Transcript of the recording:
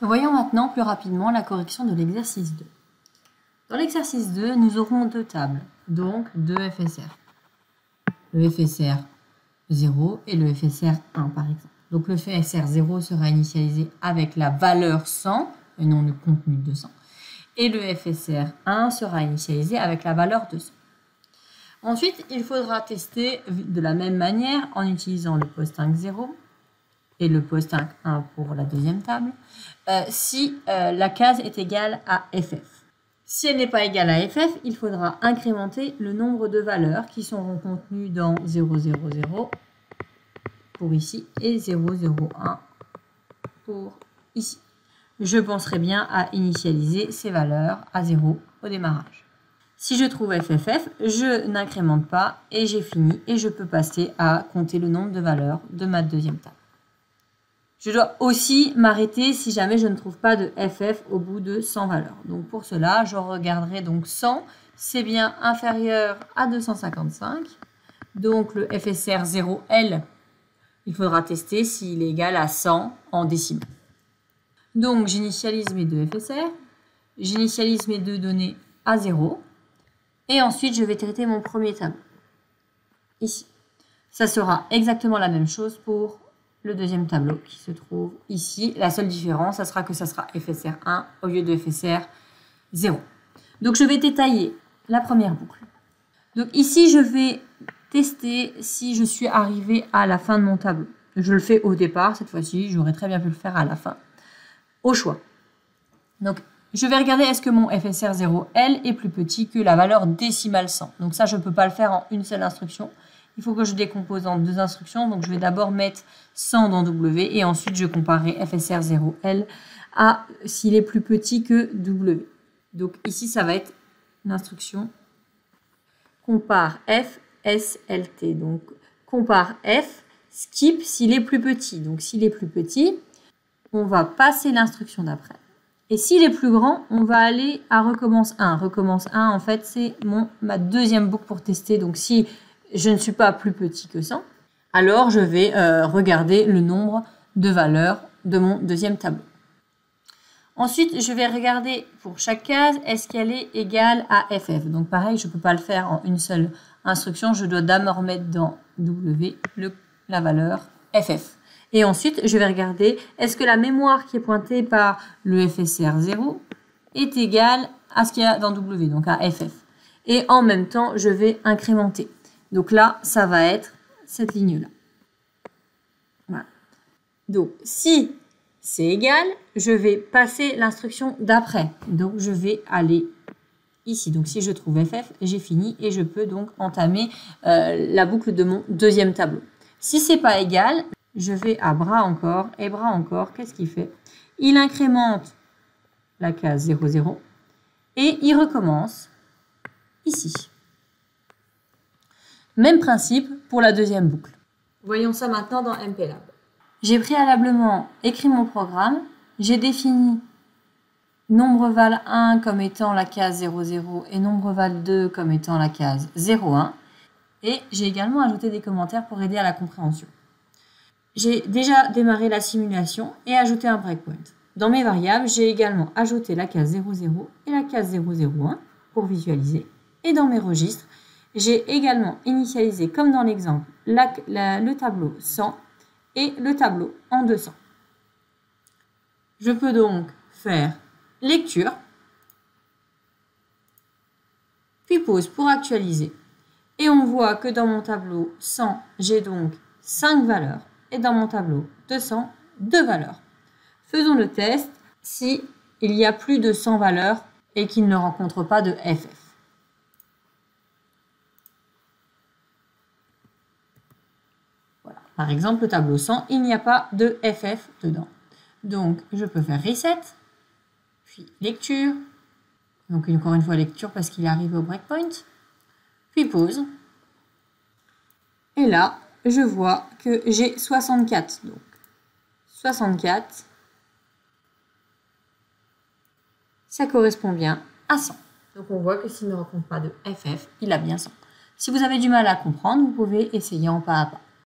Voyons maintenant plus rapidement la correction de l'exercice 2. Dans l'exercice 2, nous aurons deux tables, donc deux FSR. Le FSR 0 et le FSR 1 par exemple. Donc le FSR 0 sera initialisé avec la valeur 100 et non le contenu 200. Et le FSR 1 sera initialisé avec la valeur 200. Ensuite, il faudra tester de la même manière en utilisant le postinc 0 et le postinc 1 pour la deuxième table, si la case est égale à FF. Si elle n'est pas égale à FF, il faudra incrémenter le nombre de valeurs qui seront contenues dans 000 pour ici et 001 pour ici. Je penserai bien à initialiser ces valeurs à 0 au démarrage. Si je trouve FFF, je n'incrémente pas et j'ai fini et je peux passer à compter le nombre de valeurs de ma deuxième table. Je dois aussi m'arrêter si jamais je ne trouve pas de FF au bout de 100 valeurs. Donc pour cela, je regarderai donc 100, c'est bien inférieur à 255. Donc le FSR 0L, il faudra tester s'il est égal à 100 en décimales. Donc j'initialise mes deux FSR, j'initialise mes deux données à 0. Et ensuite, je vais traiter mon premier tableau, ici. Ça sera exactement la même chose pour le deuxième tableau qui se trouve ici. La seule différence, ça sera que ça sera FSR 1 au lieu de FSR 0. Donc, je vais détailler la première boucle. Donc, ici, je vais tester si je suis arrivée à la fin de mon tableau. Je le fais au départ, cette fois-ci, j'aurais très bien pu le faire à la fin, au choix. Donc, je vais regarder est-ce que mon FSR 0L est plus petit que la valeur décimale 100. Donc ça, je ne peux pas le faire en une seule instruction. Il faut que je décompose en deux instructions. Donc je vais d'abord mettre 100 dans W et ensuite je comparerai FSR 0L à s'il est plus petit que W. Donc ici, ça va être l'instruction compare F, S, L, T. Donc compare F, skip s'il est plus petit. Donc s'il est plus petit, on va passer l'instruction d'après. Et s'il est plus grand, on va aller à recommence 1. Recommence 1, en fait, c'est ma deuxième boucle pour tester. Donc, si je ne suis pas plus petit que 100, alors je vais regarder le nombre de valeurs de mon deuxième tableau. Ensuite, je vais regarder pour chaque case, est-ce qu'elle est égale à FF. Donc, pareil, je ne peux pas le faire en une seule instruction. Je dois d'abord mettre dans W la valeur FF. Et ensuite, je vais regarder, est-ce que la mémoire qui est pointée par le FSR 0 est égale à ce qu'il y a dans W, donc à FF. Et en même temps, je vais incrémenter. Donc là, ça va être cette ligne-là. Voilà. Donc, si c'est égal, je vais passer l'instruction d'après. Donc, je vais aller ici. Donc, si je trouve FF, j'ai fini et je peux donc entamer la boucle de mon deuxième tableau. Si ce n'est pas égal, je vais à bras encore, et bras encore, qu'est-ce qu'il fait? Il incrémente la case 00 et il recommence ici. Même principe pour la deuxième boucle. Voyons ça maintenant dans MPLAB. J'ai préalablement écrit mon programme, j'ai défini nombre val 1 comme étant la case 00 et nombre val 2 comme étant la case 01 et j'ai également ajouté des commentaires pour aider à la compréhension. J'ai déjà démarré la simulation et ajouté un breakpoint. Dans mes variables, j'ai également ajouté la case 00 et la case 001 pour visualiser. Et dans mes registres, j'ai également initialisé, comme dans l'exemple, le tableau 100 et le tableau en 200. Je peux donc faire lecture, puis pause pour actualiser. Et on voit que dans mon tableau 100, j'ai donc 5 valeurs. Et dans mon tableau 200, 2 valeurs. Faisons le test si il y a plus de 100 valeurs et qu'il ne rencontre pas de FF. Voilà. Par exemple, le tableau 100, il n'y a pas de FF dedans. Donc, je peux faire reset, puis lecture. Donc, encore une fois, lecture parce qu'il arrive au breakpoint. Puis pause. Et là, je vois que j'ai 64. Donc, 64, ça correspond bien à 100. Donc, on voit que s'il ne rencontre pas de FF, il a bien 100. Si vous avez du mal à comprendre, vous pouvez essayer en pas à pas.